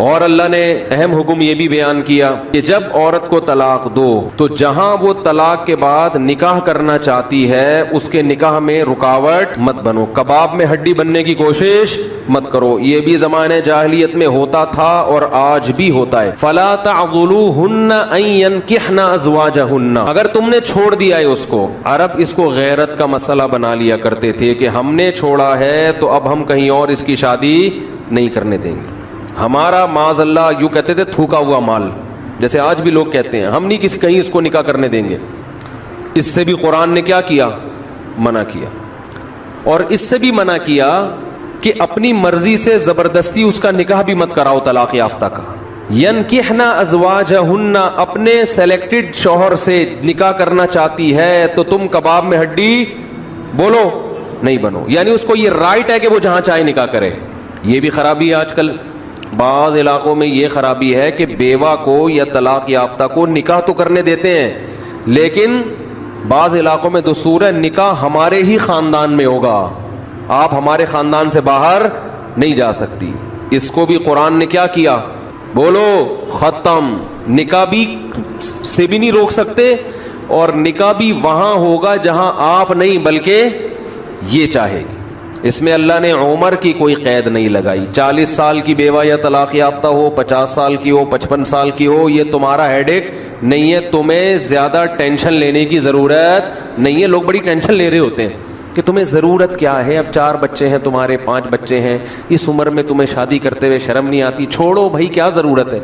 اور اللہ نے اہم حکم یہ بھی بیان کیا کہ جب عورت کو طلاق دو تو جہاں وہ طلاق کے بعد نکاح کرنا چاہتی ہے اس کے نکاح میں رکاوٹ مت بنو، کباب میں ہڈی بننے کی کوشش مت کرو۔ یہ بھی زمانے جاہلیت میں ہوتا تھا اور آج بھی ہوتا ہے۔ فلا تعضلوهن ان ينكحن ازواجهن، اگر تم نے چھوڑ دیا ہے اس کو، عرب اس کو غیرت کا مسئلہ بنا لیا کرتے تھے کہ ہم نے چھوڑا ہے تو اب ہم کہیں اور اس کی شادی نہیں کرنے دیں گے۔ ہمارا معاذ اللہ یوں کہتے تھے تھوکا ہوا مال، جیسے آج بھی لوگ کہتے ہیں ہم نہیں کسی کہیں اس کو نکاح کرنے دیں گے۔ اس سے بھی قرآن نے کیا کیا؟ منع کیا۔ اور اس سے بھی منع کیا کہ اپنی مرضی سے زبردستی اس کا نکاح بھی مت کراؤ طلاق یافتہ کا۔ ینکحن ازواجہن، اپنے سلیکٹڈ شوہر سے نکاح کرنا چاہتی ہے تو تم کباب میں ہڈی بولو نہیں بنو، یعنی اس کو یہ رائٹ ہے کہ وہ جہاں چاہے نکاح کرے۔ یہ بھی خرابی ہے آج کل بعض علاقوں میں، یہ خرابی ہے کہ بیوہ کو یا طلاق یافتہ کو نکاح تو کرنے دیتے ہیں لیکن بعض علاقوں میں دستور ہے نکاح ہمارے ہی خاندان میں ہوگا، آپ ہمارے خاندان سے باہر نہیں جا سکتی۔ اس کو بھی قرآن نے کیا کیا؟ بولو ختم۔ نکاح بھی سے بھی نہیں روک سکتے اور نکاح بھی وہاں ہوگا جہاں آپ نہیں بلکہ یہ چاہے گی۔ اس میں اللہ نے عمر کی کوئی قید نہیں لگائی، 40 سال کی بیوہ یا طلاق یافتہ ہو، 50 سال کی ہو، 55 سال کی ہو، یہ تمہارا ہیڈ ایک نہیں ہے، تمہیں زیادہ ٹینشن لینے کی ضرورت نہیں ہے۔ لوگ بڑی ٹینشن لے رہے ہوتے ہیں کہ تمہیں ضرورت کیا ہے، اب 4 بچے ہیں تمہارے، 5 بچے ہیں، اس عمر میں تمہیں شادی کرتے ہوئے شرم نہیں آتی؟ چھوڑو بھائی، کیا ضرورت ہے؟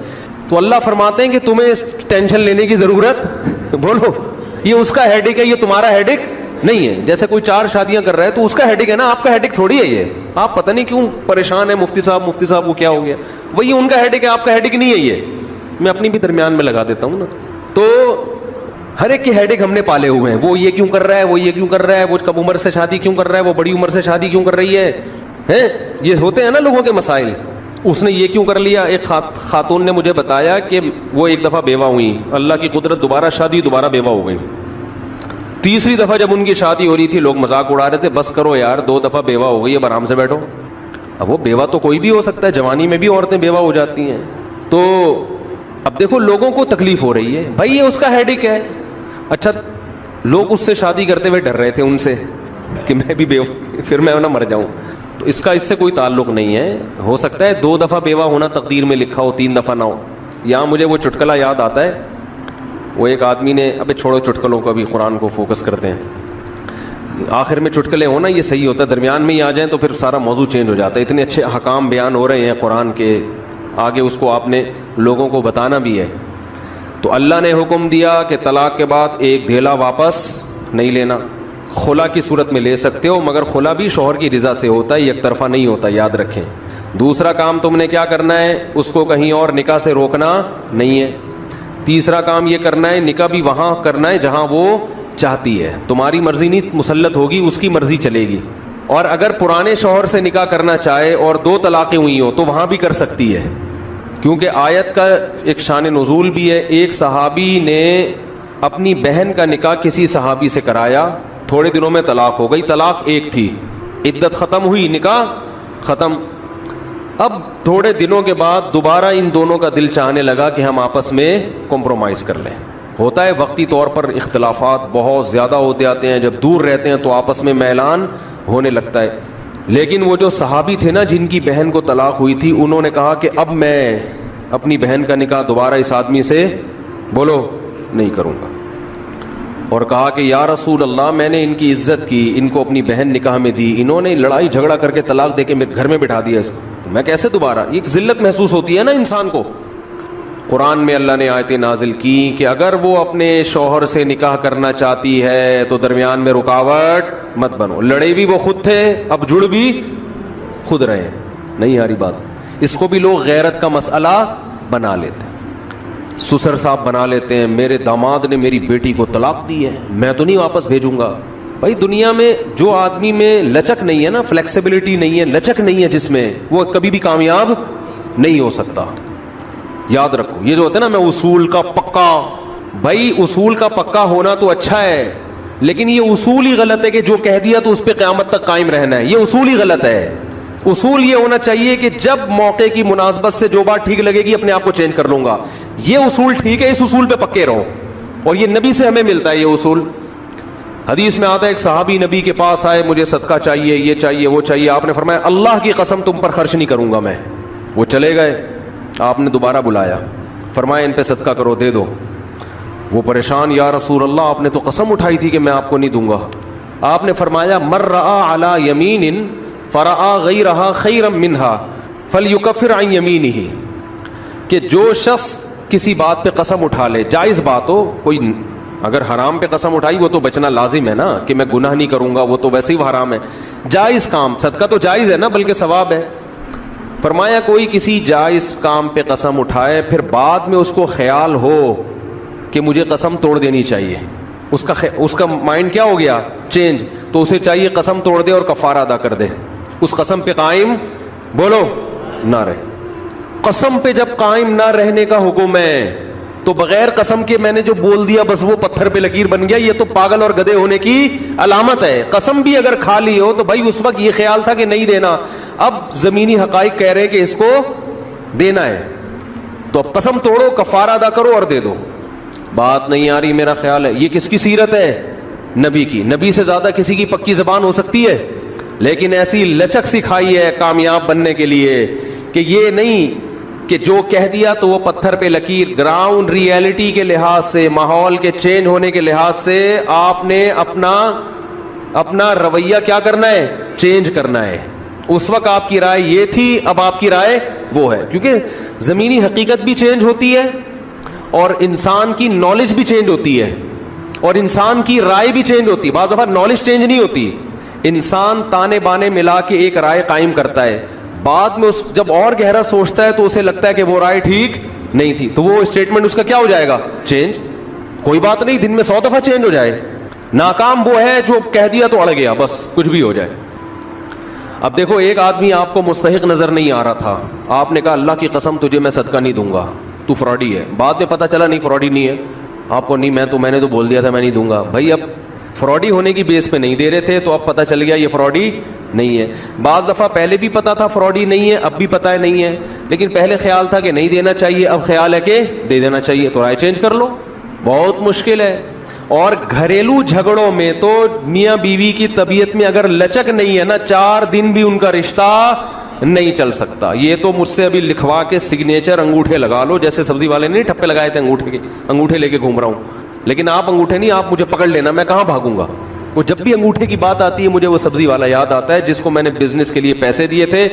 تو اللہ فرماتے ہیں کہ تمہیں ٹینشن لینے کی ضرورت بولو یہ اس کا ہیڈ ایک ہے، یہ تمہارا ہیڈ ایک نہیں ہے۔ جیسے کوئی 4 شادیاں کر رہا ہے تو اس کا ہیڈک ہے نا، آپ کا ہیڈک تھوڑی ہے یہ۔ آپ پتہ نہیں کیوں پریشان ہے، مفتی صاحب وہ کیا ہو گیا، وہی ان کا ہیڈک ہے، آپ کا ہیڈک نہیں ہے یہ۔ میں اپنی بھی درمیان میں لگا دیتا ہوں نا۔ تو ہر ایک کے ہیڈک ہم نے پالے ہوئے ہیں، وہ یہ کیوں کر رہا ہے، وہ یہ کیوں کر رہا ہے، وہ کم عمر سے شادی کیوں کر رہا ہے، وہ بڑی عمر سے شادی کیوں کر رہی ہے، یہ ہوتے ہیں نا لوگوں کے مسائل۔ اس نے یہ کیوں کر لیا۔ ایک خاتون نے مجھے بتایا کہ وہ ایک دفعہ بیوہ ہوئی، اللہ کی قدرت دوبارہ شادی، دوبارہ بیوہ ہو گئی۔ تیسری دفعہ جب ان کی شادی ہو رہی تھی لوگ مذاق اڑا رہے تھے، بس کرو یار 2 دفعہ بیوہ ہو گئی، اب آرام سے بیٹھو۔ اب وہ بیوہ تو کوئی بھی ہو سکتا ہے، جوانی میں بھی عورتیں بیوہ ہو جاتی ہیں۔ تو اب دیکھو لوگوں کو تکلیف ہو رہی ہے، بھائی یہ اس کا ہیڈک ہے۔ اچھا لوگ اس سے شادی کرتے ہوئے ڈر رہے تھے ان سے کہ میں بھی بیوہ پھر میں نہ مر جاؤں، تو اس کا اس سے کوئی تعلق نہیں ہے۔ ہو سکتا ہے 2 دفعہ بیوہ ہونا تقدیر میں لکھا ہو، 3 دفعہ نہ ہو۔ یہاں مجھے وہ چٹکلا یاد آتا ہے، وہ ایک آدمی نے، ابے چھوڑو چٹکلوں کو، ابھی قرآن کو فوکس کرتے ہیں۔ آخر میں چٹکلے ہونا یہ صحیح ہوتا ہے، درمیان میں ہی آ جائیں تو پھر سارا موضوع چینج ہو جاتا ہے۔ اتنے اچھے احکام بیان ہو رہے ہیں قرآن کے، آگے اس کو آپ نے لوگوں کو بتانا بھی ہے۔ تو اللہ نے حکم دیا کہ طلاق کے بعد ایک دھیلا واپس نہیں لینا، خلا کی صورت میں لے سکتے ہو مگر خلا بھی شوہر کی رضا سے ہوتا ہے، یک طرفہ نہیں ہوتا، یاد رکھیں۔ دوسرا کام تم نے کیا کرنا ہے، اس کو کہیں اور نکاح سے روکنا نہیں ہے۔ تیسرا کام یہ کرنا ہے نکاح بھی وہاں کرنا ہے جہاں وہ چاہتی ہے، تمہاری مرضی نہیں مسلط ہوگی، اس کی مرضی چلے گی۔ اور اگر پرانے شوہر سے نکاح کرنا چاہے اور 2 طلاقیں ہوئی ہوں تو وہاں بھی کر سکتی ہے، کیونکہ آیت کا ایک شان نزول بھی ہے۔ ایک صحابی نے اپنی بہن کا نکاح کسی صحابی سے کرایا، تھوڑے دنوں میں طلاق ہو گئی، طلاق ایک تھی، عدت ختم ہوئی، نکاح ختم۔ اب تھوڑے دنوں کے بعد دوبارہ ان دونوں کا دل چاہنے لگا کہ ہم آپس میں کمپرومائز کر لیں۔ ہوتا ہے وقتی طور پر اختلافات بہت زیادہ ہوتے آتے ہیں، جب دور رہتے ہیں تو آپس میں میلان ہونے لگتا ہے۔ لیکن وہ جو صحابی تھے نا جن کی بہن کو طلاق ہوئی تھی، انہوں نے کہا کہ اب میں اپنی بہن کا نکاح دوبارہ اس آدمی سے بولو نہیں کروں گا، اور کہا کہ یا رسول اللہ میں نے ان کی عزت کی، ان کو اپنی بہن نکاح میں دی، انہوں نے لڑائی جھگڑا کر کے طلاق دے کے میرے گھر میں بٹھا دیا، میں کیسے دوبارہ؟ ایک ذلت محسوس ہوتی ہے نا انسان کو۔ قرآن میں اللہ نے آیتیں نازل کی کہ اگر وہ اپنے شوہر سے نکاح کرنا چاہتی ہے تو درمیان میں رکاوٹ مت بنو۔ لڑے بھی وہ خود تھے، اب جڑ بھی خود رہے ہیں، نہیں آ رہی بات؟ اس کو بھی لوگ غیرت کا مسئلہ بنا لیتے ہیں، سسر صاحب بنا لیتے ہیں، میرے داماد نے میری بیٹی کو طلاق دی ہے، میں تو نہیں واپس بھیجوں گا۔ بھائی دنیا میں جو آدمی میں لچک نہیں ہے نا، فلیکسیبلٹی نہیں ہے، لچک نہیں ہے جس میں، وہ کبھی بھی کامیاب نہیں ہو سکتا۔ یاد رکھو یہ جو ہوتا ہے نا، میں اصول کا پکا، بھائی اصول کا پکا ہونا تو اچھا ہے، لیکن یہ اصول ہی غلط ہے کہ جو کہہ دیا تو اس پہ قیامت تک قائم رہنا ہے، یہ اصول ہی غلط ہے۔ اصول یہ ہونا چاہیے کہ جب موقع کی مناسبت سے جو بات ٹھیک لگے گی اپنے آپ کو چینج کر لوں گا. یہ اصول ٹھیک ہے, اس اصول پہ پکے رہو, اور یہ نبی سے ہمیں ملتا ہے یہ اصول. حدیث میں آتا ہے ایک صحابی نبی کے پاس آئے, مجھے صدقہ چاہیے, یہ چاہیے, وہ چاہیے. آپ نے فرمایا اللہ کی قسم تم پر خرچ نہیں کروں گا میں. وہ چلے گئے, آپ نے دوبارہ بلایا, فرمایا ان پہ صدقہ کرو, دے دو. وہ پریشان, یا رسول اللہ آپ نے تو قسم اٹھائی تھی کہ میں آپ کو نہیں دوں گا. آپ نے فرمایا من رأى علی یمین فرأى غیرہا خیرا منہا فلیکفر عن یمینہ, کہ جو شخص کسی بات پہ قسم اٹھا لے, جائز بات ہو, کوئی اگر حرام پہ قسم اٹھائی وہ تو بچنا لازم ہے نا, کہ میں گناہ نہیں کروں گا, وہ تو ویسے ہی حرام ہے. جائز کام, صدقہ تو جائز ہے نا, بلکہ ثواب ہے. فرمایا کوئی کسی جائز کام پہ قسم اٹھائے, پھر بعد میں اس کو خیال ہو کہ مجھے قسم توڑ دینی چاہیے, اس کا مائنڈ کیا ہو گیا, چینج, تو اسے چاہیے قسم توڑ دے اور کفارہ ادا کر دے, اس قسم پہ قائم بولو نہ رہے. قسم پہ جب قائم نہ رہنے کا حکم ہے تو بغیر قسم کے میں نے جو بول دیا بس وہ پتھر پہ لکیر بن گیا, یہ تو پاگل اور گدھے ہونے کی علامت ہے. قسم بھی اگر کھا لی ہو تو بھائی اس وقت یہ خیال تھا کہ نہیں دینا, اب زمینی حقائق کہہ رہے کہ اس کو دینا ہے, تو اب قسم توڑو, کفارہ ادا کرو اور دے دو. بات نہیں آ رہی میرا خیال ہے. یہ کس کی سیرت ہے, نبی کی. نبی سے زیادہ کسی کی پکی زبان ہو سکتی ہے, لیکن ایسی لچک سکھائی ہے کامیاب بننے کے لیے کہ یہ نہیں کہ جو کہہ دیا تو وہ پتھر پہ لکیر. گراؤنڈ ریئلٹی کے لحاظ سے, ماحول کے چینج ہونے کے لحاظ سے آپ نے اپنا رویہ کیا کرنا ہے, چینج کرنا ہے. اس وقت آپ کی رائے یہ تھی, اب آپ کی رائے وہ ہے, کیونکہ زمینی حقیقت بھی چینج ہوتی ہے اور انسان کی نالج بھی چینج ہوتی ہے اور انسان کی رائے بھی چینج ہوتی ہے. بعض دفعہ نالج چینج نہیں ہوتی, انسان تانے بانے ملا کے ایک رائے قائم کرتا ہے, بعد میں جب اور گہرا سوچتا ہے تو اسے لگتا ہے کہ وہ رائے ٹھیک نہیں تھی, تو وہ اسٹیٹمنٹ اس کا کیا ہو جائے گا, چینج. کوئی بات نہیں, دن میں 100 دفعہ چینج ہو جائے. ناکام وہ ہے جو کہہ دیا تو اڑ گیا, بس کچھ بھی ہو جائے. اب دیکھو, ایک آدمی آپ کو مستحق نظر نہیں آ رہا تھا, آپ نے کہا اللہ کی قسم تجھے میں صدقہ نہیں دوں گا, تو فراڈی ہے. بعد میں پتہ چلا نہیں فراڈی نہیں ہے, آپ کو نہیں, میں نے تو بول دیا تھا میں نہیں دوں گا. بھائی اب فراڈی ہونے کی بیس پہ نہیں دے رہے تھے, تو اب پتہ چل گیا یہ فراڈی نہیں ہے. بعض دفعہ پہلے بھی پتا تھا فراڈی نہیں ہے, اب بھی پتہ ہے نہیں ہے, لیکن پہلے خیال تھا کہ نہیں دینا چاہیے, اب خیال ہے کہ دے دینا چاہیے, تو رائے چینج کر لو. بہت مشکل ہے. اور گھریلو جھگڑوں میں تو میاں بیوی کی طبیعت میں اگر لچک نہیں ہے نا, 4 دن بھی ان کا رشتہ نہیں چل سکتا. یہ تو مجھ سے ابھی لکھوا کے سگنیچر انگوٹھے لگا لو, جیسے سبزی والے نے ٹھپے لگائے تھے انگوٹھے لے کے گھوم رہا ہوں. لیکن آپ انگوٹھے نہیں, آپ مجھے پکڑ لینا, میں کہاں بھاگوں گا. وہ جب بھی انگوٹھے کی بات آتی ہے مجھے وہ سبزی والا یاد آتا ہے جس کو میں نے بزنس کے لیے پیسے دیے تھے,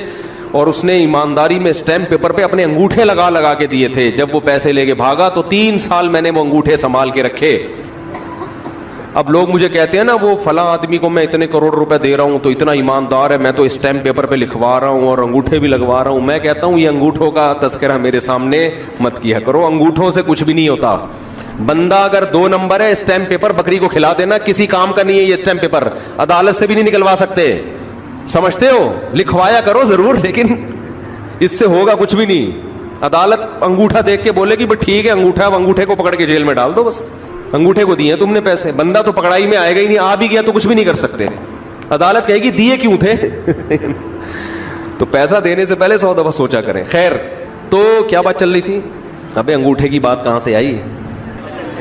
اور اس نے ایمانداری میں اسٹیمپ پیپر پہ اپنے انگوٹھے لگا کے دیے تھے. جب وہ پیسے لے کے بھاگا تو 3 سال میں نے وہ انگوٹھے سنبھال کے رکھے. اب لوگ مجھے کہتے ہیں نا وہ فلاں آدمی کو میں اتنے کروڑ روپے دے رہا ہوں تو اتنا ایماندار ہے, میں تو اسٹیمپ پیپر پہ لکھوا رہا ہوں اور انگوٹھے بھی لگوا رہا ہوں. میں کہتا ہوں یہ انگوٹھوں کا تذکرہ میرے سامنے مت کیا کرو, انگوٹھوں سے کچھ بھی نہیں ہوتا. بندہ اگر 2 نمبر ہے, اسٹیمپ پیپر بکری کو کھلا دینا, کسی کام کا نہیں ہے یہ اسٹیمپ پیپر, عدالت سے بھی نہیں نکلوا سکتے, سمجھتے ہو. لکھوایا کرو ضرور, لیکن اس سے ہوگا کچھ بھی نہیں. عدالت انگوٹھا دیکھ کے بولے گی بس ٹھیک ہے انگوٹھا, انگوٹھے کو پکڑ کے جیل میں ڈال دو, بس انگوٹھے کو دیے تم نے پیسے. بندہ تو پکڑائی میں آئے گا ہی نہیں, آ بھی گیا تو کچھ بھی نہیں کر سکتے. عدالت کہے گی دیے کیوں تھے. تو پیسہ دینے سے پہلے 100 دفعہ سوچا کریں. خیر, تو کیا بات چل رہی تھی, ابے انگوٹھے کی بات کہاں سے آئی.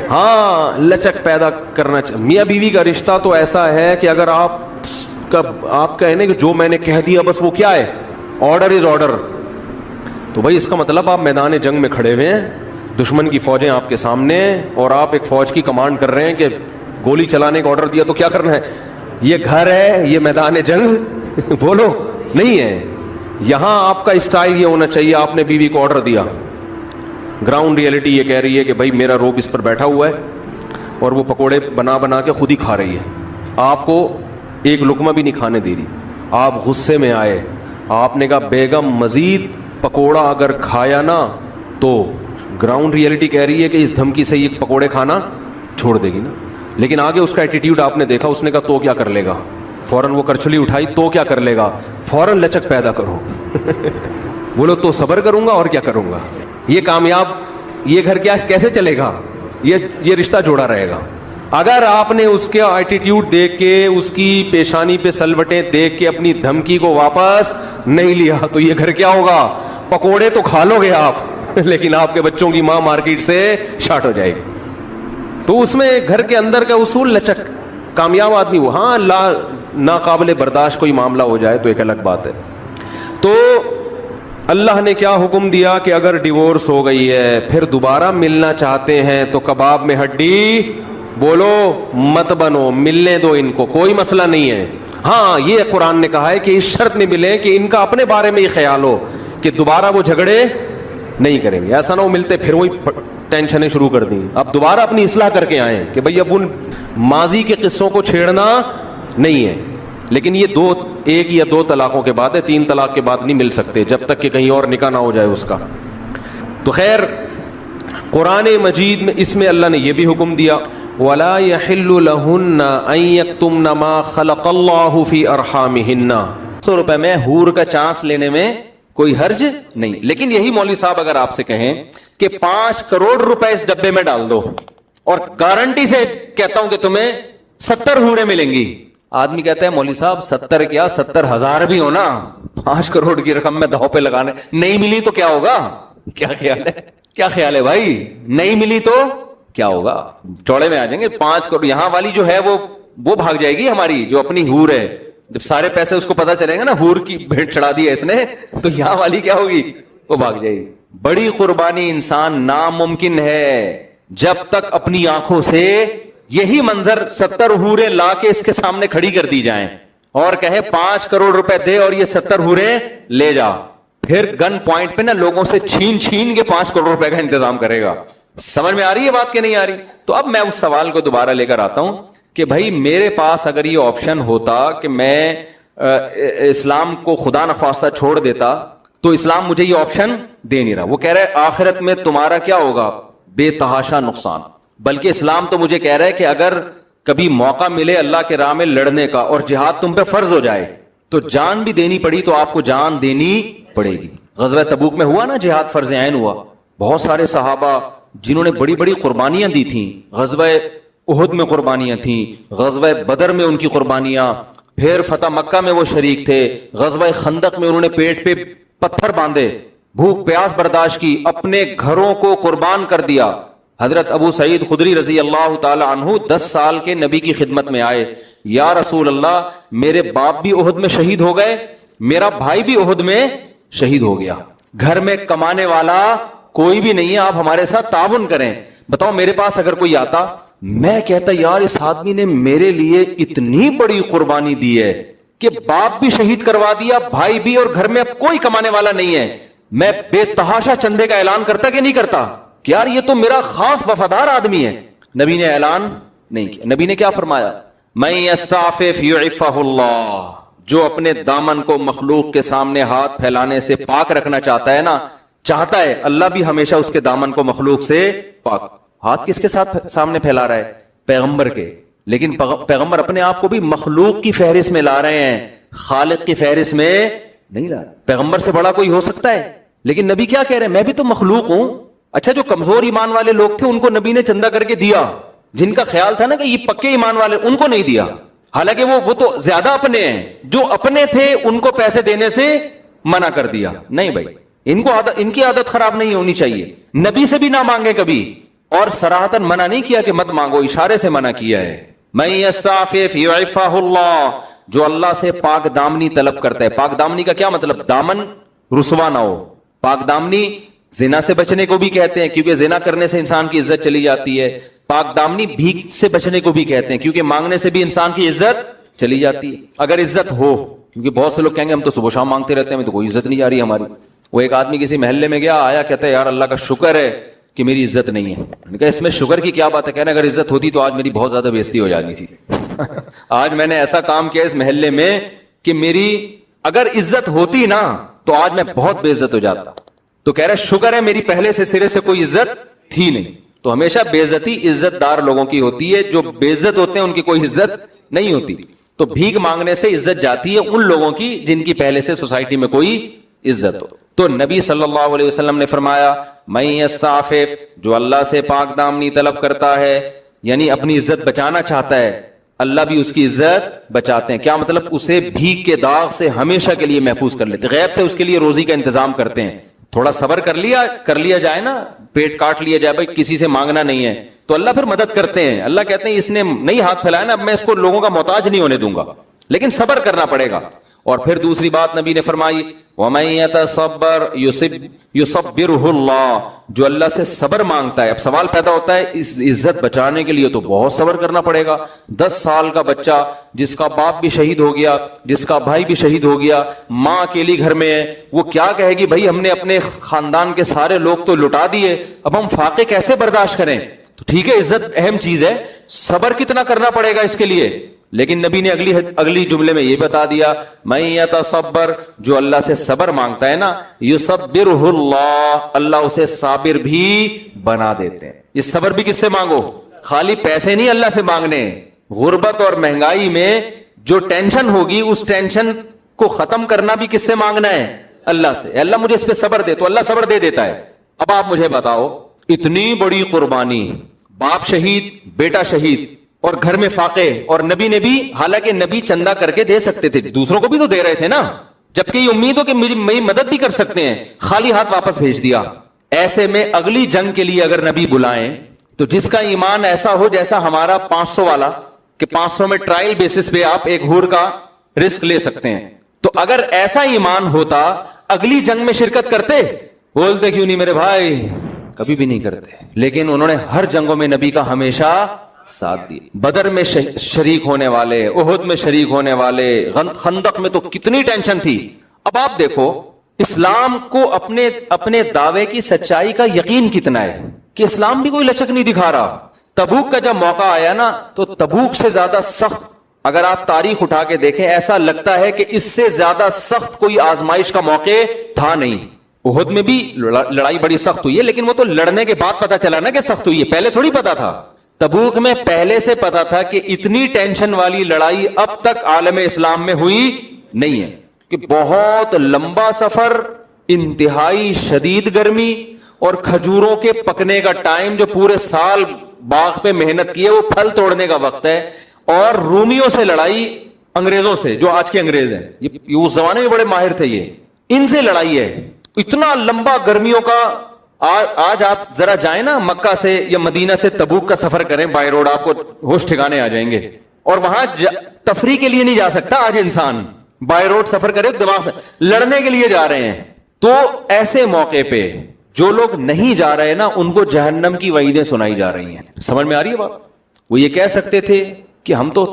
ہاں, لچک پیدا کرنا میاں بیوی کا رشتہ تو ایسا ہے کہ اگر آپ کہیں نا کہ جو میں نے کہہ دیا بس وہ کیا ہے, آرڈر از آرڈر, تو بھائی اس کا مطلب آپ میدان جنگ میں کھڑے ہوئے ہیں, دشمن کی فوجیں آپ کے سامنے, اور آپ ایک فوج کی کمانڈ کر رہے ہیں کہ گولی چلانے کا آرڈر دیا تو کیا کرنا ہے. یہ گھر ہے, یہ میدان جنگ بولو نہیں ہے. یہاں آپ کا اسٹائل یہ ہونا چاہیے, آپ نے بیوی کو آرڈر دیا, گراؤنڈ ریئلٹی یہ کہہ رہی ہے کہ بھائی میرا روب اس پر بیٹھا ہوا ہے اور وہ پکوڑے بنا کے خود ہی کھا رہی ہے, آپ کو ایک لقمہ بھی نہیں کھانے دے رہی. آپ غصے میں آئے, آپ نے کہا بیگم مزید پکوڑا اگر کھایا نا تو گراؤنڈ ریئلٹی کہہ رہی ہے کہ اس دھمکی سے یہ پکوڑے کھانا چھوڑ دے گی نا. لیکن آگے اس کا ایٹیٹیوڈ آپ نے دیکھا, اس نے کہا تو کیا کر لے گا, فوراً وہ کرچلی اٹھائی, تو کیا کر لے گا, فوراً لچک پیدا کرو. بولو تو صبر کروں گا اور کیا کروں گا. یہ کامیاب, یہ گھر کیا کیسے چلے گا, یہ رشتہ جوڑا رہے گا. اگر آپ نے اس کے ایٹیٹیوڈ دیکھ کے, اس کی پیشانی پہ سلوٹیں دیکھ کے اپنی دھمکی کو واپس نہیں لیا تو یہ گھر کیا ہوگا؟ پکوڑے تو کھا لو گے آپ لیکن آپ کے بچوں کی ماں مارکیٹ سے شارٹ ہو جائے گی. تو اس میں گھر کے اندر کا اصول لچک, کامیاب آدمی وہ, ہاں ناقابل برداشت کوئی معاملہ ہو جائے تو ایک الگ بات ہے. تو اللہ نے کیا حکم دیا کہ اگر ڈیورس ہو گئی ہے پھر دوبارہ ملنا چاہتے ہیں تو کباب میں ہڈی بولو مت بنو, ملنے دو ان کو, کوئی مسئلہ نہیں ہے. ہاں یہ قرآن نے کہا ہے کہ اس شرط میں ملیں کہ ان کا اپنے بارے میں یہ خیال ہو کہ دوبارہ وہ جھگڑے نہیں کریں گے. ایسا نہ ہو ملتے پھر وہی ٹینشنیں شروع کر دیں. اب دوبارہ اپنی اصلاح کر کے آئیں کہ بھئی اب ان ماضی کے قصوں کو چھیڑنا نہیں ہے. لیکن یہ ایک یا دو طلاقوں کے بعد ہے, 3 طلاق کے بعد نہیں مل سکتے جب تک کہ کہیں اور نکاح نہ ہو جائے اس کا. تو خیر قرآن مجید میں اس میں اللہ نے یہ بھی حکم دیا وَلَا يَحِلُّ لَهُنَّ أَن يَكْتُمْنَ مَا خَلَقَ اللَّهُ فِي أَرْحَامِهِنَّ. 100 روپے میں حور کا چانس لینے میں کوئی حرج نہیں. لیکن یہی مولوی صاحب اگر آپ سے کہیں کہ 5 کروڑ روپے اس ڈبے میں ڈال دو اور گارنٹی سے کہتا ہوں کہ تمہیں 70 حوریں ملیں گی, آدمی کہتا ہے مولوی صاحب 70 کیا 70,000 بھی ہو نا, 5 کروڑ کی رقم میں داؤ پہ لگانے, نہیں ملی تو کیا ہوگا؟ کیا خیال ہے, کیا خیال ہے بھائی؟ نہیں ملی تو کیا ہوگا؟ چوڑے میں آ جائیں گے. 5 کروڑ یہاں والی جو ہے وہ بھاگ جائے گی ہماری جو اپنی حور ہے. جب سارے پیسے اس کو پتا چلیں گے نا حور کی بھیٹ چڑھا دی ہے اس نے, تو یہاں والی کیا ہوگی؟ وہ بھاگ جائے گی. بڑی قربانی انسان ناممکن ہے جب تک اپنی آنکھوں سے یہی منظر 70 حوریں لا کے اس کے سامنے کھڑی کر دی جائیں اور کہے 5 کروڑ روپے دے اور یہ 70 حوریں لے جا, پھر گن پوائنٹ پہ نا لوگوں سے چھین کے 5 کروڑ روپے کا انتظام کرے گا. سمجھ میں آ رہی ہے بات کہ نہیں آ رہی؟ تو اب میں اس سوال کو دوبارہ لے کر آتا ہوں کہ بھائی میرے پاس اگر یہ آپشن ہوتا کہ میں اسلام کو خدا نخواستہ چھوڑ دیتا تو اسلام مجھے یہ آپشن دے نہیں رہا. وہ کہہ رہا ہے آخرت میں تمہارا کیا ہوگا؟ بے تحاشا نقصان. بلکہ اسلام تو مجھے کہہ رہا ہے کہ اگر کبھی موقع ملے اللہ کے راہ میں لڑنے کا اور جہاد تم پہ فرض ہو جائے تو جان بھی دینی پڑی تو آپ کو جان دینی پڑے گی. غزوہ تبوک میں ہوا نا جہاد فرض عین ہوا, بہت سارے صحابہ جنہوں نے بڑی بڑی قربانیاں دی تھیں, غزوہ احد میں قربانیاں تھیں, غزوہ بدر میں ان کی قربانیاں, پھر فتح مکہ میں وہ شریک تھے, غزوہ خندق میں انہوں نے پیٹ پہ پتھر باندھے, بھوک پیاس برداشت کی, اپنے گھروں کو قربان کر دیا. حضرت ابو سعید خدری رضی اللہ تعالی عنہ 10 سال کے نبی کی خدمت میں آئے, یا رسول اللہ میرے باپ بھی احد میں شہید ہو گئے, میرا بھائی بھی احد میں شہید ہو گیا, گھر میں کمانے والا کوئی بھی نہیں ہے, آپ ہمارے ساتھ تعاون کریں. بتاؤ میرے پاس اگر کوئی آتا, میں کہتا یار اس آدمی نے میرے لیے اتنی بڑی قربانی دی ہے کہ باپ بھی شہید کروا دیا, بھائی بھی, اور گھر میں اب کوئی کمانے والا نہیں ہے, میں بے تحاشا چندے کا اعلان کرتا کہ نہیں کرتا کہ یار یہ تو میرا خاص وفادار آدمی ہے. نبی نے اعلان نہیں کیا. نبی نے کیا فرمایا؟ من یستعفف یعفہ اللہ, جو اپنے دامن کو مخلوق کے سامنے ہاتھ پھیلانے سے پاک رکھنا چاہتا ہے نا, چاہتا ہے اللہ بھی ہمیشہ اس کے دامن کو مخلوق سے پاک. ہاتھ کس کے ساتھ سامنے پھیلا رہا ہے؟ پیغمبر کے. لیکن پیغمبر اپنے آپ کو بھی مخلوق کی فہرست میں لا رہے ہیں, خالق کی فہرست میں نہیں لا رہے. پیغمبر سے بڑا کوئی ہو سکتا ہے؟ لیکن نبی کیا کہہ رہے ہیں؟ میں بھی تو مخلوق ہوں. اچھا جو کمزور ایمان والے لوگ تھے ان کو نبی نے چندہ کر کے دیا, جن کا خیال تھا نا کہ یہ پکے ایمان والے, ان کو نہیں دیا. حالانکہ وہ تو زیادہ اپنے ہیں, جو اپنے تھے ان کو پیسے دینے سے منع کر دیا. نہیں بھائی, ان کی عادت خراب نہیں ہونی چاہیے. نبی سے بھی نہ مانگے کبھی, اور صراحتاً منع نہیں کیا کہ مت مانگو, اشارے سے منع کیا ہے. من یستعفف یعفہ اللہ, جو اللہ سے پاک دامنی طلب کرتا ہے. پاک دامنی کا کیا مطلب؟ دامن رسوا نہ ہو. پاک دامنی زنا سے بچنے کو بھی کہتے ہیں کیونکہ زنا کرنے سے انسان کی عزت چلی جاتی ہے. پاک دامنی بھیک سے بچنے کو بھی کہتے ہیں کیونکہ مانگنے سے بھی انسان کی عزت چلی جاتی ہے, اگر عزت ہو. کیونکہ بہت سے لوگ کہیں گے ہم تو صبح شام مانگتے رہتے ہیں, ہمیں تو کوئی عزت نہیں جا رہی ہماری. وہ ایک آدمی کسی محلے میں گیا, آیا, کہتا ہے یار اللہ کا شکر ہے کہ میری عزت نہیں ہے. میں نے کہا اس میں شکر کی کیا بات ہے؟ کہنا اگر عزت ہوتی تو آج میری بہت زیادہ بےزتی ہو جانی تھی. آج میں نے ایسا کام کیا اس محلے میں کہ میری اگر عزت ہوتی نا تو آج میں بہت بے عزت ہو جاتا. تو کہہ رہا شکر ہے میری پہلے سے سرے سے کوئی عزت تھی نہیں. تو ہمیشہ بے عزتی عزت دار لوگوں کی ہوتی ہے, جو بے عزت ہوتے ہیں ان کی کوئی عزت نہیں ہوتی. تو بھیک مانگنے سے عزت جاتی ہے ان لوگوں کی جن کی پہلے سے سوسائٹی میں کوئی عزت ہو. تو نبی صلی اللہ علیہ وسلم نے فرمایا من یستعفف, جو اللہ سے پاک دامنی طلب کرتا ہے, یعنی اپنی عزت بچانا چاہتا ہے اللہ بھی اس کی عزت بچاتے ہیں. کیا مطلب؟ اسے بھیگ کے داغ سے ہمیشہ کے لیے محفوظ کر لیتے, غیب سے اس کے لیے روزی کا انتظام کرتے ہیں. تھوڑا صبر کر لیا جائے نا, پیٹ کاٹ لیا جائے, بھائی کسی سے مانگنا نہیں ہے, تو اللہ پھر مدد کرتے ہیں. اللہ کہتے ہیں اس نے نہیں ہاتھ پھیلایا نا, اب میں اس کو لوگوں کا محتاج نہیں ہونے دوں گا, لیکن صبر کرنا پڑے گا. اور پھر دوسری بات نبی نے فرمائی وَمَن يَتَصَبَّرْ يُصَبِّرْهُ اللَّهُ, جو اللہ سے صبر مانگتا ہے. اب سوال پیدا ہوتا ہے اس عزت بچانے کے لیے تو بہت صبر کرنا پڑے گا. 10 سال کا بچہ جس کا باپ بھی شہید ہو گیا, جس کا بھائی بھی شہید ہو گیا, ماں اکیلی گھر میں ہے, وہ کیا کہے گی بھائی ہم نے اپنے خاندان کے سارے لوگ تو لٹا دیے, اب ہم فاقے کیسے برداشت کریں. تو ٹھیک ہے عزت اہم چیز ہے, صبر کتنا کرنا پڑے گا اس کے لیے. لیکن نبی نے اگلی جملے میں یہ بتا دیا من یتصبر, جو اللہ سے صبر مانگتا ہے نا, یصبرہ اللہ, اللہ اسے صابر بھی بنا دیتے ہیں. یہ صبر بھی کس سے مانگو, خالی پیسے نہیں اللہ سے مانگنے. غربت اور مہنگائی میں جو ٹینشن ہوگی اس ٹینشن کو ختم کرنا بھی کس سے مانگنا ہے, اللہ سے. اللہ مجھے اس پہ صبر دے, تو اللہ صبر دے دیتا ہے. اب آپ مجھے بتاؤ, اتنی بڑی قربانی, باپ شہید, بیٹا شہید, اور گھر میں فاقے, اور نبی نے بھی, حالانکہ نبی چندہ کر کے دے سکتے تھے, دوسروں کو بھی تو دے رہے تھے نا, جبکہ یہ امید ہو کہ میری مدد بھی کر سکتے ہیں, خالی ہاتھ واپس بھیج دیا. ایسے میں اگلی جنگ کے لیے اگر نبی بلائیں تو جس کا ایمان ایسا ہو جیسا ہمارا 500 والا, کہ 500 میں ٹرائل بیسس پہ آپ ایک ہور کا رسک لے سکتے ہیں, تو اگر ایسا ایمان ہوتا اگلی جنگ میں شرکت کرتے. بولتے کیوں نہیں میرے بھائی, کبھی بھی نہیں کرتے. لیکن انہوں نے ہر جنگوں میں نبی کا ہمیشہ ساتھ دی. بدر میں شریک ہونے والے, احد میں شریک ہونے والے, خندق میں تو کتنی ٹینشن تھی. اب آپ دیکھو اسلام کو اپنے دعوے کی سچائی کا یقین کتنا ہے کہ اسلام بھی کوئی لچک نہیں دکھا رہا. تبوک کا جب موقع آیا نا, تو تبوک سے زیادہ سخت اگر آپ تاریخ اٹھا کے دیکھیں, ایسا لگتا ہے کہ اس سے زیادہ سخت کوئی آزمائش کا موقع تھا نہیں. احد میں بھی لڑائی بڑی سخت ہوئی ہے, لیکن وہ تو لڑنے کے بعد پتا چلا نا کہ سخت ہوئی ہے, پہلے تھوڑی پتا تھا. تبوک میں پہلے سے پتا تھا کہ اتنی ٹینشن والی لڑائی اب تک عالم اسلام میں ہوئی نہیں ہے, کہ بہت لمبا سفر, انتہائی شدید گرمی, اور کھجوروں کے پکنے کا ٹائم, جو پورے سال باغ پہ محنت کی ہے وہ پھل توڑنے کا وقت ہے. اور رومیوں سے لڑائی, انگریزوں سے, جو آج کے انگریز ہیں, یہ اس زمانے میں بڑے ماہر تھے, یہ ان سے لڑائی ہے. اتنا لمبا گرمیوں کا. آج آپ ذرا جائیں نا مکہ سے یا مدینہ سے تبوک کا سفر کریں بائی روڈ, آپ کو ہوش ٹھکانے آ جائیں گے. اور وہاں تفریح کے لیے نہیں جا سکتا آج انسان, بائی روڈ سفر کرے دماغ سے, لڑنے کے لیے جا رہے ہیں. تو ایسے موقع پہ جو لوگ نہیں جا رہے نا, ان کو جہنم کی وعیدیں سنائی جا رہی ہیں. سمجھ میں آ رہی ہے بات؟ وہ یہ کہہ سکتے تھے کہ ہم تو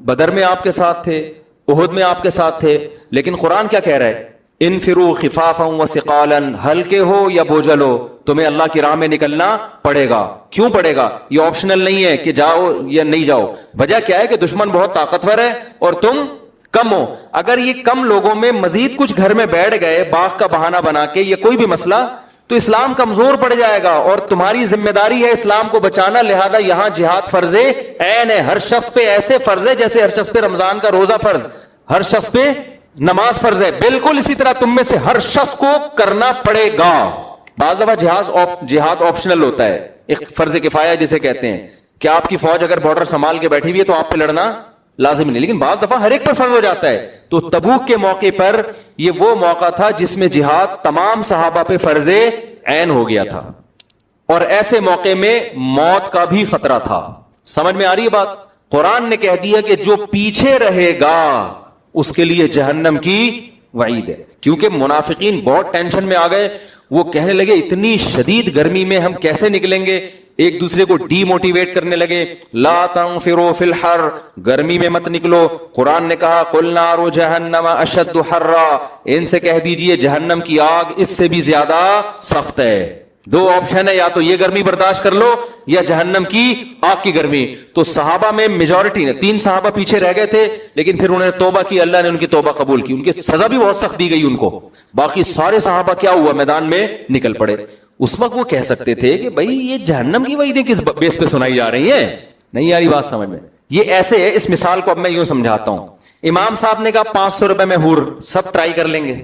بدر میں آپ کے ساتھ تھے, احد میں آپ کے ساتھ تھے, لیکن قرآن کیا کہہ رہا ہے, انفروا خفافا وثقالا, ہلکے ہو یا بوجھل ہو تمہیں اللہ کی راہ میں نکلنا پڑے گا. کیوں پڑے گا؟ یہ آپشنل نہیں ہے کہ جاؤ یا نہیں جاؤ. وجہ کیا ہے کہ دشمن بہت طاقتور ہے اور تم کم ہو. اگر یہ کم لوگوں میں مزید کچھ گھر میں بیٹھ گئے باغ کا بہانہ بنا کے یا کوئی بھی مسئلہ, تو اسلام کمزور پڑ جائے گا, اور تمہاری ذمہ داری ہے اسلام کو بچانا. لہذا یہاں جہاد فرض عین ہے, ہر شخص پہ ایسے فرض ہے جیسے ہر شخص پہ رمضان کا روزہ فرض, ہر شخص پہ نماز فرض ہے, بالکل اسی طرح تم میں سے ہر شخص کو کرنا پڑے گا. بعض دفعہ جہاد آپشنل ہوتا ہے, ایک فرض کفایہ جسے کہتے ہیں, کہ آپ کی فوج اگر بارڈر سنبھال کے بیٹھی ہوئی ہے تو آپ پہ لڑنا لازم نہیں, لیکن بعض دفعہ ہر ایک پر فرض ہو جاتا ہے. تو تبوک کے موقع پر یہ وہ موقع تھا جس میں جہاد تمام صحابہ پہ فرض عین ہو گیا تھا, اور ایسے موقع میں موت کا بھی خطرہ تھا. سمجھ میں آ رہی ہے بات؟ قرآن نے کہہ دیا کہ جو پیچھے رہے گا اس کے لیے جہنم کی وعید ہے. کیونکہ منافقین بہت ٹینشن میں آ گئے, وہ کہنے لگے اتنی شدید گرمی میں ہم کیسے نکلیں گے, ایک دوسرے کو ڈی موٹیویٹ کرنے لگے. لا تنفروا فی الحر, گرمی میں مت نکلو. قرآن نے کہا قل نار جہنم اشد حرا, ان سے کہہ دیجئے جہنم کی آگ اس سے بھی زیادہ سخت ہے. دو آپشن ہے, یا تو یہ گرمی برداشت کر لو یا جہنم کی آگ کی گرمی. تو صحابہ میں میجورٹی نے, 3 صحابہ پیچھے رہ گئے تھے, لیکن پھر انہوں نے توبہ کی, اللہ نے ان کی توبہ قبول کی, ان کی سزا بھی بہت سخت دی گئی ان کو. باقی سارے صحابہ کیا ہوا, میدان میں نکل پڑے. اس وقت وہ کہہ سکتے تھے کہ بھائی یہ جہنم کی وعیدیں کس بیس پہ سنائی جا رہی ہیں, نہیں آ رہی بات سمجھ میں. یہ ایسے ہے, اس مثال کو اب میں یوں سمجھاتا ہوں. امام صاحب نے کہا 500 روپے میں حور, سب ٹرائی کر لیں گے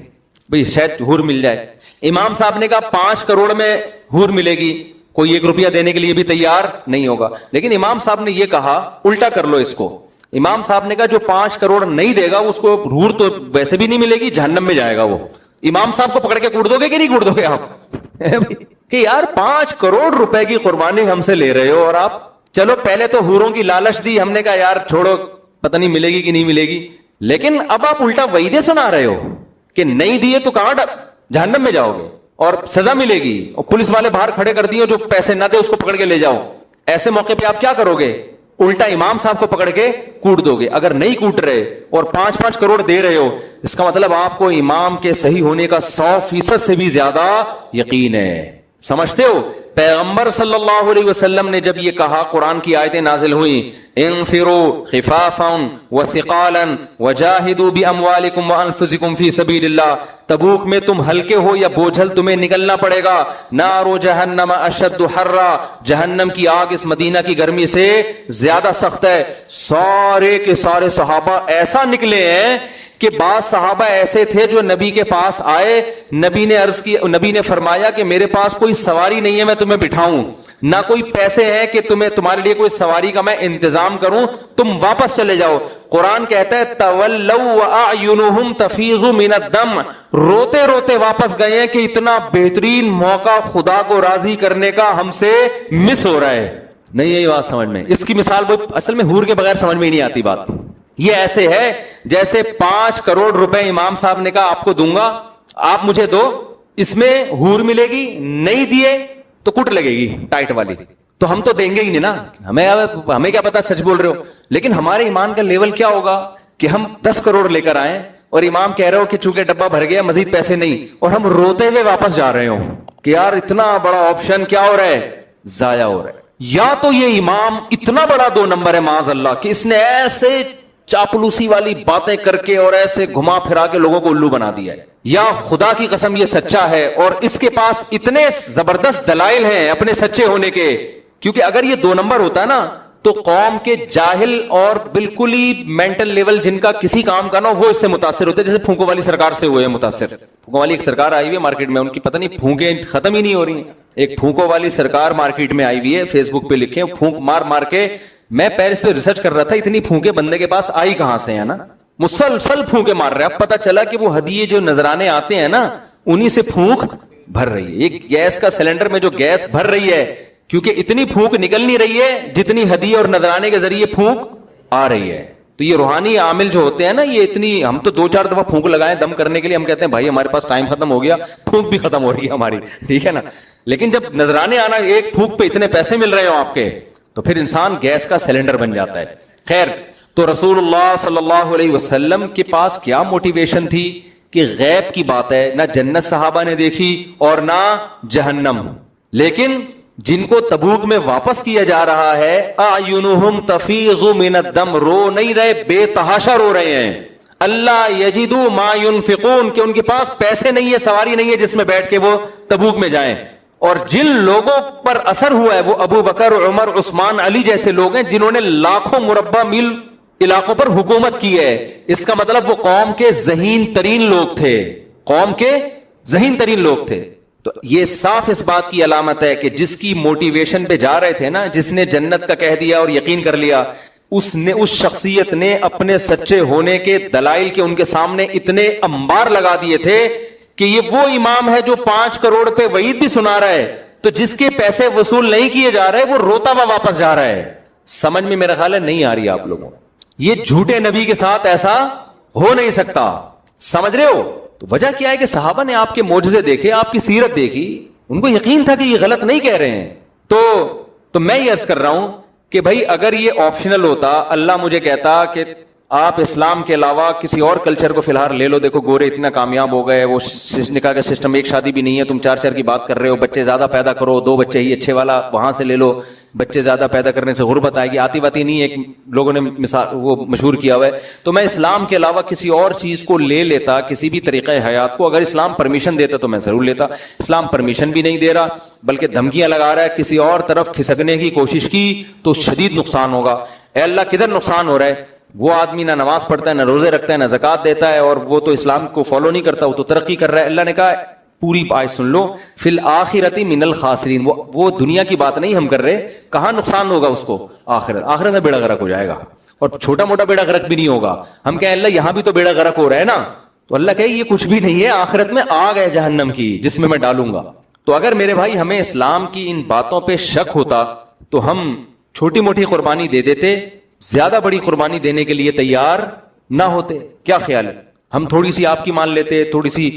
بھئی شاید حور مل جائے. امام صاحب نے کہا 5 کروڑ میں حور ملے گی, کوئی 1 روپیہ دینے کے لیے بھی تیار نہیں ہوگا. لیکن امام صاحب نے یہ کہا الٹا کر لو اس کو. امام صاحب نے کہا جو 5 کروڑ نہیں دے گا اس کو حور تو ویسے بھی نہیں ملے گی, جہنم میں جائے گا وہ. امام صاحب کو پکڑ کے کوڑ دو گے کہ نہیں کوڑ دو گے آپ کہ یار 5 کروڑ روپے کی قربانی ہم سے لے رہے ہو, اور آپ چلو پہلے تو حوروں کی لالچ دی, ہم نے کہا یار چھوڑو پتہ نہیں ملے گی کہ نہیں ملے گی, لیکن اب آپ الٹا وعیدیں سنا رہے ہو کہ نہیں دیے تو کہاں جہنم میں جاؤ گے اور سزا ملے گی, اور پولیس والے باہر کھڑے کر دیے جو پیسے نہ دے اس کو پکڑ کے لے جاؤ. ایسے موقع پہ آپ کیا کرو گے؟ الٹا امام صاحب کو پکڑ کے کوٹ دو گے. اگر نہیں کوٹ رہے اور 5-5 کروڑ دے رہے ہو, اس کا مطلب آپ کو امام کے صحیح ہونے کا 100% سے بھی زیادہ یقین ہے. سمجھتے ہو؟ پیغمبر صلی اللہ علیہ وسلم نے جب یہ کہا, قرآن کی آیتیں نازل ہوئیں, انفروا خفافا وثقالا وجاہدوا باموالکم وانفسکم فی سبیل اللہ, تبوک میں تم ہلکے ہو یا بوجھل تمہیں نکلنا پڑے گا. نار جہنم اشد حرا, جہنم کی آگ اس مدینہ کی گرمی سے زیادہ سخت ہے. سارے کے سارے صحابہ ایسا نکلے ہیں کہ بعض صحابہ ایسے تھے جو نبی کے پاس آئے, نبی نے عرض کی, نبی نے فرمایا کہ میرے پاس کوئی سواری نہیں ہے میں تمہیں بٹھاؤں, نہ کوئی پیسے ہیں کہ تمہارے لیے کوئی سواری کا میں انتظام کروں, تم واپس چلے جاؤ. قرآن کہتا ہے تولوا واعینہم تفیض من الدم, روتے روتے واپس گئے ہیں کہ اتنا بہترین موقع خدا کو راضی کرنے کا ہم سے مس ہو رہا ہے. نہیں یہی بات سمجھ میں, اس کی مثال وہ اصل میں حور کے بغیر سمجھ میں ہی نہیں آتی بات. یہ ایسے ہے جیسے 5 کروڑ روپے امام صاحب نے کہا آپ کو دوں گا, آپ مجھے دو, اس میں حور ملے گی, نہیں دیے تو کٹ لگے گی ٹائٹ والی, تو ہم تو دیں گے ہی نہیں نا. ہمیں کیا پتا سچ بول رہے ہو, لیکن ہمارے ایمان کا لیول کیا ہوگا کہ ہم 10 کروڑ لے کر آئیں اور امام کہہ رہے ہو کہ چونکہ ڈبہ بھر گیا مزید پیسے نہیں, اور ہم روتے ہوئے واپس جا رہے ہوں کہ یار اتنا بڑا آپشن کیا ہو رہا ہے, ضائع ہو رہا ہے. یا تو یہ امام اتنا بڑا 2 نمبر ہے معاذ اللہ کہ اس نے ایسے چاپلوسی والی باتیں کر کے اور ایسے گھما پھرا کے لوگوں کو الو بنا دیا ہے, یا خدا کی قسم یہ سچا ہے اور اس کے پاس اتنے زبردست دلائل ہیں اپنے سچے ہونے کے. کیونکہ اگر یہ 2 نمبر ہوتا ہے نا تو قوم کے جاہل اور بالکل ہی مینٹل لیول جن کا کسی کام کا نہ وہ اس سے متاثر ہوتے, جیسے پھونکوں والی سرکار سے ہوئے ہیں متاثر. پھونکوں والی ایک سرکار آئی ہوئی ہے مارکیٹ میں, ان کی پتہ نہیں پھونکیں ختم ہی نہیں ہو رہی ہیں. ایک پھونکوں والی سرکار مارکیٹ میں آئی ہوئی ہے, فیس بک پہ لکھے پھونک مار مار کے. میں پیرس پہ ریسرچ کر رہا تھا اتنی پھونکے بندے کے پاس آئی کہاں سے, ہے نا, مسلسل پھونکے مار رہے. اب پتا چلا کہ وہ ہدیے جو نذرانے آتے ہیں نا انہی سے پھونک بھر رہی ہے. ایک گیس کا سلنڈر میں جو گیس بھر رہی ہے, کیونکہ اتنی پھونک نکل نہیں رہی ہے جتنی ہدیے اور نذرانے کے ذریعے پھونک آ رہی ہے. تو یہ روحانی عامل جو ہوتے ہیں نا, یہ اتنی, ہم تو 2-4 دفعہ پھونک لگائیں دم کرنے کے لیے, ہم کہتے ہیں بھائی ہمارے پاس ٹائم ختم ہو گیا, پھونک بھی ختم ہو رہی ہے ہماری, ٹھیک ہے نا. لیکن جب نذرانے آنا, ایک پھونک پہ اتنے پیسے مل رہے ہو آپ کے, تو پھر انسان گیس کا سلنڈر بن جاتا ہے. خیر, تو رسول اللہ صلی اللہ علیہ وسلم کے پاس کیا موٹیویشن تھی کہ غیب کی بات ہے, نہ جنت صحابہ نے دیکھی اور نہ جہنم, لیکن جن کو تبوک میں واپس کیا جا رہا ہے اعینہم تفیض من الدم, رو نہیں رہے, بے تحاشا رو رہے ہیں. اللہ یجدوا ما ينفقون, کہ ان کے پاس پیسے نہیں ہے, سواری نہیں ہے جس میں بیٹھ کے وہ تبوک میں جائیں. اور جن لوگوں پر اثر ہوا ہے وہ ابو بکر, عمر, عثمان, علی جیسے لوگ ہیں جنہوں نے لاکھوں مربع میل علاقوں پر حکومت کی ہے. اس کا مطلب وہ قوم کے ذہین ترین لوگ تھے, قوم کے ذہین ترین لوگ تھے. تو یہ صاف اس بات کی علامت ہے کہ جس کی موٹیویشن پہ جا رہے تھے نا, جس نے جنت کا کہہ دیا اور یقین کر لیا, اس شخصیت نے اپنے سچے ہونے کے دلائل کے ان کے سامنے اتنے انبار لگا دیے تھے کہ یہ وہ امام ہے جو 5 کروڑ پہ وعید بھی سنا رہا ہے, تو جس کے پیسے وصول نہیں کیے جا رہے وہ روتا ہوا واپس جا رہا ہے. سمجھ میں میرا خیال ہے نہیں آ رہی آپ لوگوں, یہ جھوٹے نبی کے ساتھ ایسا ہو نہیں سکتا. سمجھ رہے ہو؟ تو وجہ کیا ہے کہ صحابہ نے آپ کے معجزے دیکھے, آپ کی سیرت دیکھی, ان کو یقین تھا کہ یہ غلط نہیں کہہ رہے ہیں. تو میں یہ عرض کر رہا ہوں کہ بھائی اگر یہ آپشنل ہوتا, اللہ مجھے کہتا کہ آپ اسلام کے علاوہ کسی اور کلچر کو فی الحال لے لو, دیکھو گورے اتنا کامیاب ہو گئے, وہ نکاح کا سسٹم, ایک شادی بھی نہیں ہے, تم 4 کی بات کر رہے ہو, بچے زیادہ پیدا کرو, 2 بچے ہی اچھے والا وہاں سے لے لو, بچے زیادہ پیدا کرنے سے غربت آئے گی, آتی باتی نہیں ہے, ایک لوگوں نے مثال وہ مشہور کیا ہوا ہے. تو میں اسلام کے علاوہ کسی اور چیز کو لے لیتا, کسی بھی طریقہ حیات کو, اگر اسلام پرمیشن دیتا تو میں ضرور لیتا. اسلام پرمیشن بھی نہیں دے رہا بلکہ دھمکیاں لگا رہا ہے, کسی اور طرف کھسکنے کی کوشش کی تو شدید نقصان ہوگا. اے اللہ کدھر نقصان ہو رہا ہے؟ وہ آدمی نہ نماز پڑھتا ہے, نہ روزے رکھتا ہے, نہ زکات دیتا ہے, اور وہ تو اسلام کو فالو نہیں کرتا, وہ تو ترقی کر رہا ہے. اللہ نے کہا پوری آیت سن لو. فی الآخرۃ من الخاسرین, وہ دنیا کی بات نہیں ہم کر رہے, کہاں نقصان ہوگا اس کو, آخرت میں بیڑا غرق ہو جائے گا, اور چھوٹا موٹا بیڑا غرق بھی نہیں ہوگا. ہم کہیں اللہ یہاں بھی تو بیڑا غرق ہو رہا ہے نا, تو اللہ کہے یہ کچھ بھی نہیں ہے, آخرت میں آگ ہے جہنم کی جس میں ڈالوں گا. تو اگر میرے بھائی ہمیں اسلام کی ان باتوں پہ شک ہوتا تو ہم چھوٹی موٹی قربانی دے دیتے, زیادہ بڑی قربانی دینے کے لیے تیار نہ ہوتے. کیا خیال ہے, ہم تھوڑی سی آپ کی مان لیتے, تھوڑی سی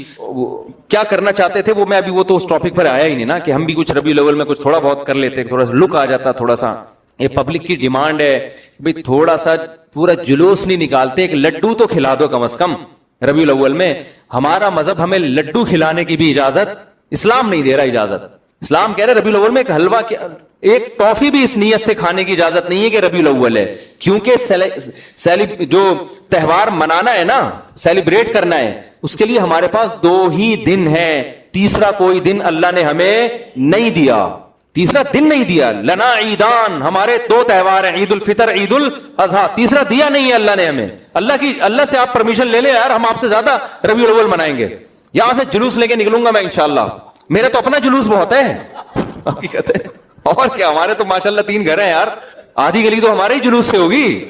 کیا کرنا چاہتے تھے وہ تو اس ٹاپک پر آیا ہی نہیں نا, کہ ہم بھی کچھ ربیع الاول میں کچھ تھوڑا بہت کر لیتے, تھوڑا سا لک آ جاتا, تھوڑا سا یہ پبلک کی ڈیمانڈ ہے بھئی تھوڑا سا پورا جلوس نہیں نکالتے, ایک لڈو تو کھلا دو کم از کم ربیع الاول میں. ہمارا مذہب ہمیں لڈو کھلانے کی بھی اجازت, اسلام نہیں دے رہا اجازت. اسلام کہہ رہے ربیع الاول میں ایک حلوہ, ایک ٹافی بھی اس نیت سے کھانے کی اجازت نہیں ہے کہ ربیع الاول ہے, کیونکہ جو تہوار منانا ہے نا, سیلیبریٹ کرنا ہے, اس کے لیے ہمارے پاس 2 ہی دن ہے, تیسرا کوئی دن اللہ نے ہمیں نہیں دیا, تیسرا دن نہیں دیا. لنا عیدان, ہمارے 2 تہوار ہیں, عید الفطر عید الاضحیٰ, تیسرا دیا نہیں ہے اللہ نے ہمیں. اللہ سے آپ پرمیشن لے لیں یار, ہم آپ سے زیادہ ربیع الاول منائیں گے, یہاں سے جلوس لے کے نکلوں گا میں انشاءاللہ, میرا تو اپنا جلوس بہت ہے حقیقت ہے. اور کیا, ہمارے تو ماشاءاللہ 3 گھر ہیں یار, آدھی گلی تو ہمارے ہی جلوس سے ہوگی.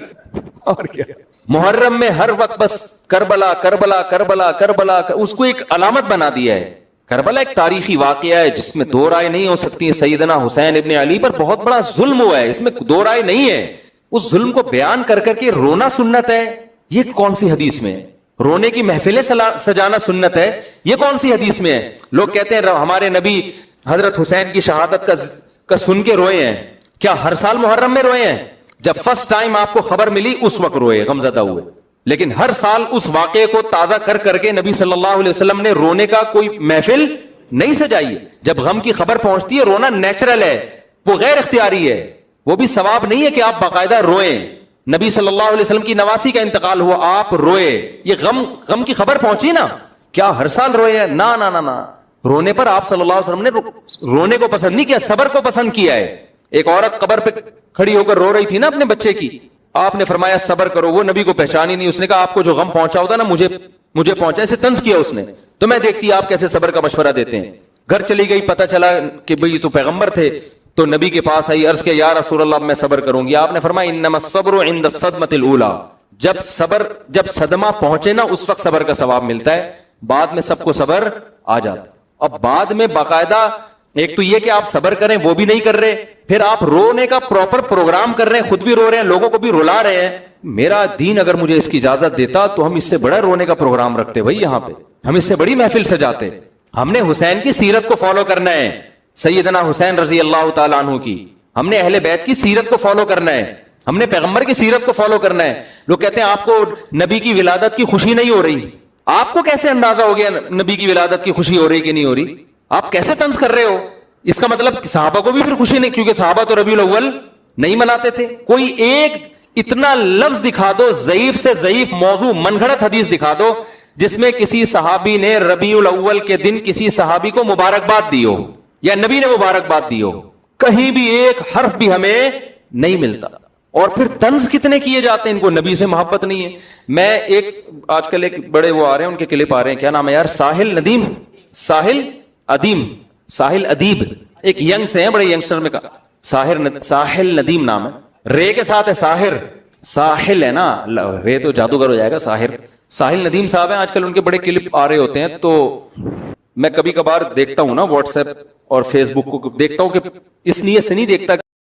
اور کیا, محرم میں ہر وقت بس کربلا کربلا کربلا کربلا, اس کو ایک علامت بنا دیا ہے. کربلا ایک تاریخی واقعہ ہے جس میں 2 رائے نہیں ہو سکتی. سیدنا حسین ابن علی پر بہت بڑا ظلم ہوا ہے, اس میں 2 رائے نہیں ہے. اس ظلم کو بیان کر کر کے رونا سنت ہے, یہ کون سی حدیث میں ہے؟ رونے کی محفلیں سجانا سنت ہے, یہ کون سی حدیث میں ہے؟ لوگ کہتے ہیں ہمارے نبی حضرت حسین کی شہادت کا سن کے روئے ہیں. کیا ہر سال محرم میں روئے ہیں؟ جب فرسٹ ٹائم آپ کو خبر ملی اس وقت روئے, غمزدہ ہوئے, لیکن ہر سال اس واقعے کو تازہ کر کر کے نبی صلی اللہ علیہ وسلم نے رونے کا کوئی محفل نہیں سجائی. جب غم کی خبر پہنچتی ہے رونا نیچرل ہے, وہ غیر اختیاری ہے, وہ بھی ثواب نہیں ہے کہ آپ باقاعدہ روئیں. نبی صلی اللہ علیہ وسلم کی نواسی کا انتقال ہوا, آپ روئے, یہ غم کی خبر پہنچی نا, کیا ہر سال روئے؟ نا نا نا نا, رونے پر آپ صلی اللہ علیہ وسلم نے رونے کو پسند نہیں کیا, صبر کو پسند کیا ہے. ایک عورت قبر پہ کھڑی ہو کر رو رہی تھی نا اپنے بچے کی, آپ نے فرمایا صبر کرو. وہ نبی کو پہچانی نہیں, اس نے کہا آپ کو جو غم پہنچا ہوتا نا مجھے پہنچا, اسے طنز کیا اس نے. تو میں دیکھتی آپ کیسے صبر کا مشورہ دیتے ہیں. گھر چلی گئی, پتہ چلا کہ بھئی تو پیغمبر تھے, تو نبی کے پاس آئی, عرض کیا یا رسول اللہ میں صبر کروں گی. آپ نے فرمایا انما الصبر عند الصدمۃ الاولى, جب صدمہ پہنچے نا اس وقت صبر کا ثواب ملتا ہے, بعد میں سب کو صبر آ جاتا ہے. اب بعد میں باقاعدہ ایک تو یہ کہ آپ صبر کریں وہ بھی نہیں کر رہے, پھر آپ رونے کا پراپر پروگرام کر رہے ہیں, خود بھی رو رہے ہیں, لوگوں کو بھی رلا رہے ہیں. میرا دین اگر مجھے اس کی اجازت دیتا تو ہم اس سے بڑا رونے کا پروگرام رکھتے بھائی, یہاں پہ ہم اس سے بڑی محفل سجاتے. ہم نے حسین کی سیرت کو فالو کرنا ہے, سیدنا حسین رضی اللہ تعالیٰ عنہ کی, ہم نے اہل بیت کی سیرت کو فالو کرنا ہے, ہم نے پیغمبر کی سیرت کو فالو کرنا ہے. لوگ کہتے ہیں آپ کو نبی کی ولادت کی خوشی نہیں ہو رہی, آپ کو کیسے اندازہ ہو گیا نبی کی ولادت کی خوشی ہو رہی کہ نہیں ہو رہی؟ آپ کیسے طنز کر رہے ہو؟ اس کا مطلب صحابہ کو بھی پھر خوشی نہیں, کیونکہ صحابہ تو ربیع الاول نہیں مناتے تھے. کوئی ایک اتنا لفظ دکھا دو, ضعیف سے ضعیف موضوع من گھڑت حدیث دکھا دو جس میں کسی صحابی نے ربیع الاول کے دن کسی صحابی کو مبارکباد دی ہو یا نبی نے مبارکباد دی ہو. کہیں بھی ایک حرف بھی ہمیں نہیں ملتا. اور پھر طنز کتنے کیے جاتے ہیں, ان کو نبی سے محبت نہیں ہے. میں ایک آج کل ایک بڑے وہ آ رہے ہیں, ان کے کلپ آ رہے ہیں, کیا نام ہے یار, ساحل ادیب, ایک ینگ سے ہیں, بڑے ینگسٹر میں کہا ساحل ندیم نام ہے, رے کے ساتھ ہے ساحر, ساحل ہے نا, رے تو جادوگر ہو جائے گا, ساحل ندیم صاحب ہیں. آج کل ان کے بڑے کلپ آ رہے ہوتے ہیں, تو میں کبھی کبھار دیکھتا ہوں نا واٹس ایپ اور فیس بک کو, دیکھتا ہوں کہ اس نیت سے نہیں دیکھتا